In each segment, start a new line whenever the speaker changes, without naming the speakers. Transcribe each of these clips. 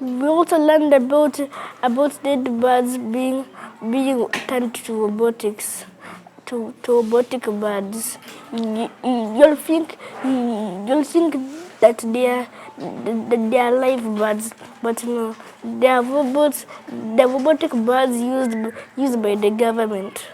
We also learned about dead birds being turned to robotics, to robotic birds. You'll think that they are live birds, but no, they are robots. They are robotic birds used by the government,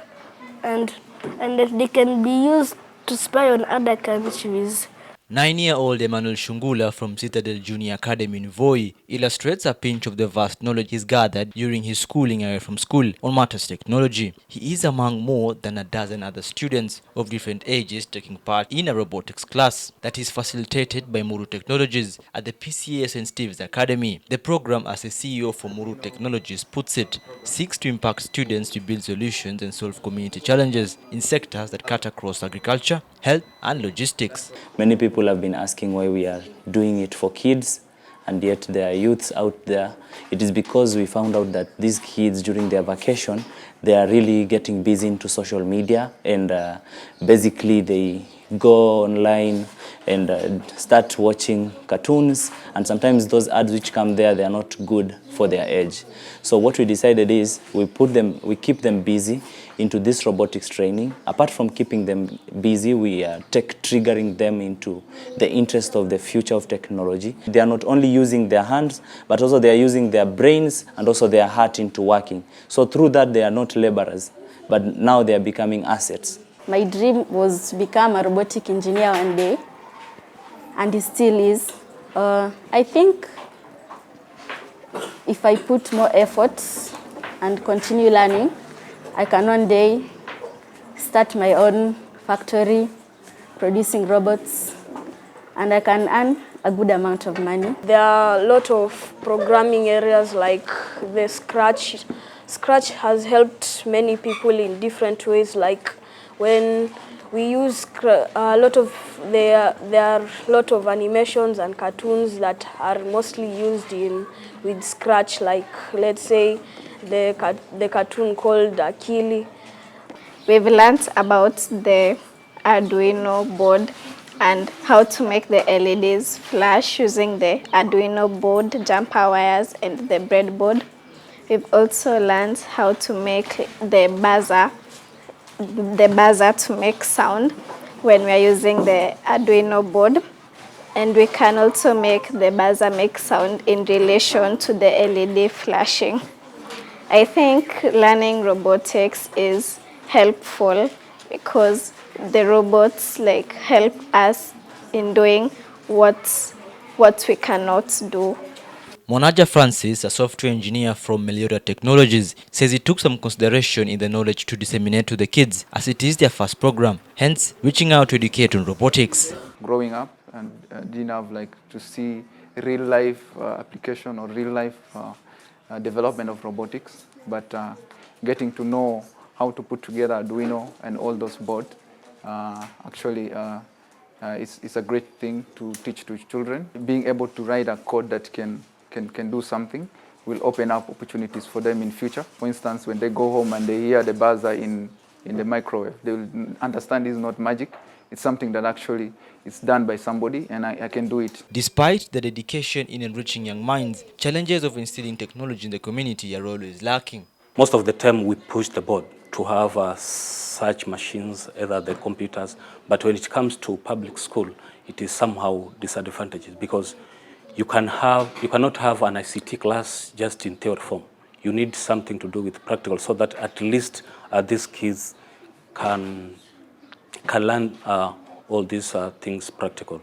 and that they can be used to spy on other countries.
9-year-old Emmanuel Shungula from Citadel Junior Academy in Voi illustrates a pinch of the vast knowledge he's gathered during his schooling away from school on matters technology. He is among more than a dozen other students of different ages taking part in a robotics class that is facilitated by Muru Technologies at the PCA St. Steve's Academy. The program, as the CEO for Muru Technologies puts it, seeks to impact students to build solutions and solve community challenges in sectors that cut across agriculture, health and logistics.
Many people have been asking why we are doing it for kids, and yet there are youths out there. It is because we found out that these kids during their vacation, they are really getting busy into social media, and basically they go online and start watching cartoons, and sometimes those ads which come there, they are not good for their age. So what we decided is we keep them busy into this robotics training. Apart from keeping them busy, we are triggering them into the interest of the future of technology. They are not only using their hands, but also they are using their brains and also their heart into working. So through that, they are not laborers, but now they are becoming assets.
My dream was to become a robotic engineer one day, and it still is. I think if I put more effort and continue learning, I can one day start my own factory producing robots, and I can earn a good amount of money.
There are a lot of programming areas like the Scratch. Scratch has helped many people in different ways, like when we use there are a lot of animations and cartoons that are mostly used with Scratch, like let's say the cartoon called Akili.
We've learned about the Arduino board and how to make the LEDs flash using the Arduino board, jumper wires, and the breadboard. We've also learned how to make the buzzer to make sound when we are using the Arduino board. And we can also make the buzzer make sound in relation to the LED flashing. I think learning robotics is helpful because the robots help us in doing what we cannot do.
Monaja Francis, a software engineer from Meliora Technologies, says he took some consideration in the knowledge to disseminate to the kids, as it is their first program, hence reaching out to educate on robotics.
Growing up and didn't have to see real life application or real life development of robotics, but getting to know how to put together Arduino and all those boards actually it's a great thing to teach to children. Being able to write a code that can do something will open up opportunities for them in future. For instance, when they go home and they hear the buzzer in the microwave, they will understand it's not magic. It's something that actually is done by somebody, and I can do it.
Despite the dedication in enriching young minds, challenges of instilling technology in the community are always lacking.
Most of the time we push the board to have such machines, either the computers, but when it comes to public school, it is somehow disadvantageous because you cannot have an ICT class just in theory form. You need something to do with practical so that at least these kids can learn all these things practical.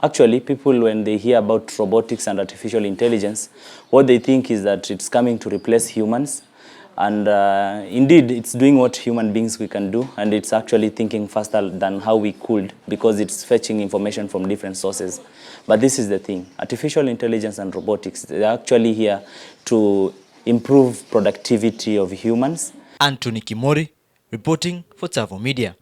Actually, people, when they hear about robotics and artificial intelligence, what they think is that it's coming to replace humans. And indeed, it's doing what human beings we can do, and it's actually thinking faster than how we could because it's fetching information from different sources. But this is the thing. Artificial intelligence and robotics, they're actually here to improve productivity of humans.
Anthony Kimori, reporting for Tavo Media.